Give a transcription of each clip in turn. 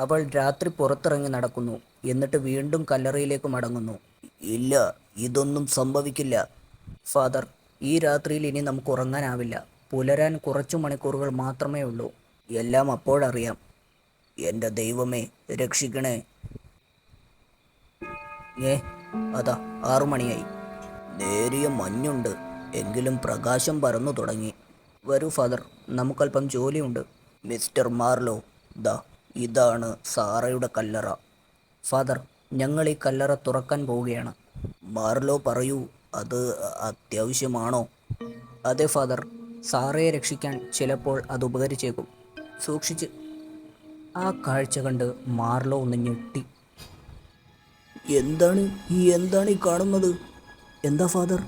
അവൾ രാത്രി പുറത്തിറങ്ങി നടക്കുന്നു, എന്നിട്ട് വീണ്ടും കല്ലറയിലേക്ക് മടങ്ങുന്നു. ഇല്ല, ഇതൊന്നും സംഭവിക്കില്ല. ഫാദർ, ഈ രാത്രിയിൽ ഇനി നമുക്ക് ഉറങ്ങാനാവില്ല. പുലരാൻ കുറച്ചു മണിക്കൂറുകൾ മാത്രമേ ഉള്ളൂ. എല്ലാം അപ്പോഴറിയാം. എൻ്റെ ദൈവമേ, രക്ഷിക്കണേ. ഏ, അതാ 6 മണിയായി. നേരിയ മഞ്ഞുണ്ട്, എങ്കിലും പ്രകാശം പരന്നു തുടങ്ങി. വരൂ ഫാദർ, നമുക്കല്പം ജോലിയുണ്ട്. മിസ്റ്റർ മാർലോ, ദാ ഇതാണ് സാറയുടെ കല്ലറ. ഫാദർ, ഞങ്ങൾ ഈ കല്ലറ തുറക്കാൻ പോവുകയാണ്. മാർലോ പറയൂ, അത് അത്യാവശ്യമാണോ? അതെ ഫാദർ, സാറയെ രക്ഷിക്കാൻ ചിലപ്പോൾ അത് ഉപകരിച്ചേക്കും. സൂക്ഷിച്ച്. ആ കാഴ്ച കണ്ട് മാർലോ ഒന്ന് ഞെട്ടി. എന്താണ് ഈ കാണുന്നത്? എന്താ ഫാദർ?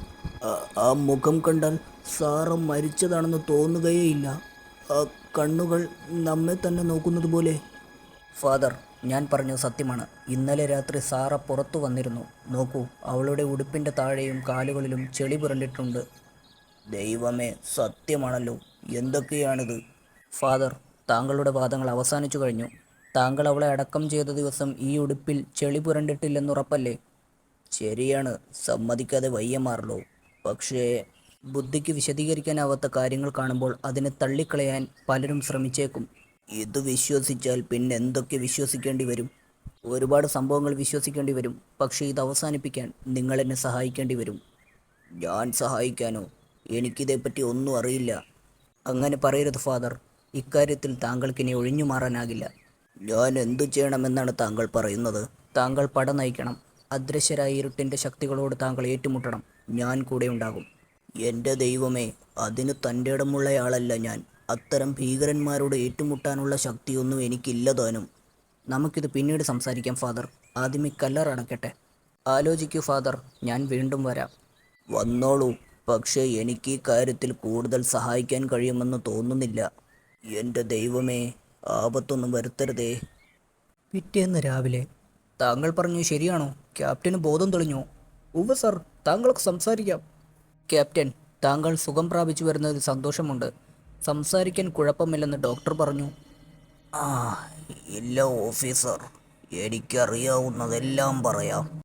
ആ മുഖം കണ്ടാൽ സാറ് മരിച്ചതാണെന്ന് തോന്നുകയേയില്ല. ആ കണ്ണുകൾ നമ്മെ തന്നെ നോക്കുന്നത് പോലെ. ഫാദർ, ഞാൻ പറഞ്ഞത് സത്യമാണ്. ഇന്നലെ രാത്രി സാറ പുറത്തു വന്നിരുന്നു. നോക്കൂ, അവളുടെ ഉടുപ്പിൻ്റെ താഴെയും കാലുകളിലും ചെളി പുരണ്ടിട്ടുണ്ട്. ദൈവമേ, സത്യമാണല്ലോ. എന്തൊക്കെയാണിത്? ഫാദർ, താങ്കളുടെ വാദങ്ങൾ അവസാനിച്ചു കഴിഞ്ഞു. താങ്കൾ അവളെ അടക്കം ചെയ്ത ദിവസം ഈ ഉടുപ്പിൽ ചെളി പുരണ്ടിട്ടില്ലെന്നുറപ്പല്ലേ? ശരിയാണ്, സമ്മതിക്കാതെ വയ്യ മാർലോ. പക്ഷേ ബുദ്ധിക്ക് വിശദീകരിക്കാനാവാത്ത കാര്യങ്ങൾ കാണുമ്പോൾ അതിനെ തള്ളിക്കളയാൻ പലരും ശ്രമിച്ചേക്കും. ഇത് വിശ്വസിച്ചാൽ പിന്നെ എന്തൊക്കെ വിശ്വസിക്കേണ്ടി വരും? ഒരുപാട് സംഭവങ്ങൾ വിശ്വസിക്കേണ്ടി വരും. പക്ഷേ ഇത് അവസാനിപ്പിക്കാൻ നിങ്ങൾ എന്നെ സഹായിക്കേണ്ടി വരും. ഞാൻ സഹായിക്കാനോ? എനിക്കിതേപ്പറ്റി ഒന്നും അറിയില്ല. അങ്ങനെ പറയരുത് ഫാദർ. ഇക്കാര്യത്തിൽ താങ്കൾക്കിനി ഒഴിഞ്ഞു മാറാനാകില്ല. ഞാൻ എന്തു ചെയ്യണമെന്നാണ് താങ്കൾ പറയുന്നത്? താങ്കൾ പട നയിക്കണം. അദൃശ്യരായ ഇരുട്ടിൻ്റെ ശക്തികളോട് താങ്കൾ ഏറ്റുമുട്ടണം. ഞാൻ കൂടെ ഉണ്ടാകും. എൻ്റെ ദൈവമേ, അതിന് തൻ്റെ ഇടമുള്ളയാളല്ല ഞാൻ. അത്തരം ഭീകരന്മാരോട് ഏറ്റുമുട്ടാനുള്ള ശക്തിയൊന്നും എനിക്കില്ല താനും. നമുക്കിത് പിന്നീട് സംസാരിക്കാം ഫാദർ. ആദ്യം ഈ കല്ലറ അടക്കട്ടെ. ആലോചിക്കൂ ഫാദർ, ഞാൻ വീണ്ടും വരാം. വന്നോളൂ, പക്ഷേ എനിക്ക് ഈ കാര്യത്തിൽ കൂടുതൽ സഹായിക്കാൻ കഴിയുമെന്ന് തോന്നുന്നില്ല. എൻ്റെ ദൈവമേ, ആപത്തൊന്നും വരുത്തരുതേ. പിറ്റേന്ന് രാവിലെ. താങ്കൾ പറഞ്ഞു ശരിയാണോ? ക്യാപ്റ്റന് ബോധം തെളിഞ്ഞോ? ഉവ്വ് സർ, താങ്കൾക്ക് സംസാരിക്കാം. ക്യാപ്റ്റൻ, താങ്കൾ സുഖം പ്രാപിച്ചു വരുന്നതിൽ സന്തോഷമുണ്ട്. സംസാരിക്കാൻ കുഴപ്പമില്ലെന്ന് ഡോക്ടർ പറഞ്ഞു. ആ, ഇല്ല ഓഫീസർ, എനിക്കറിയാവുന്നതെല്ലാം പറയാം.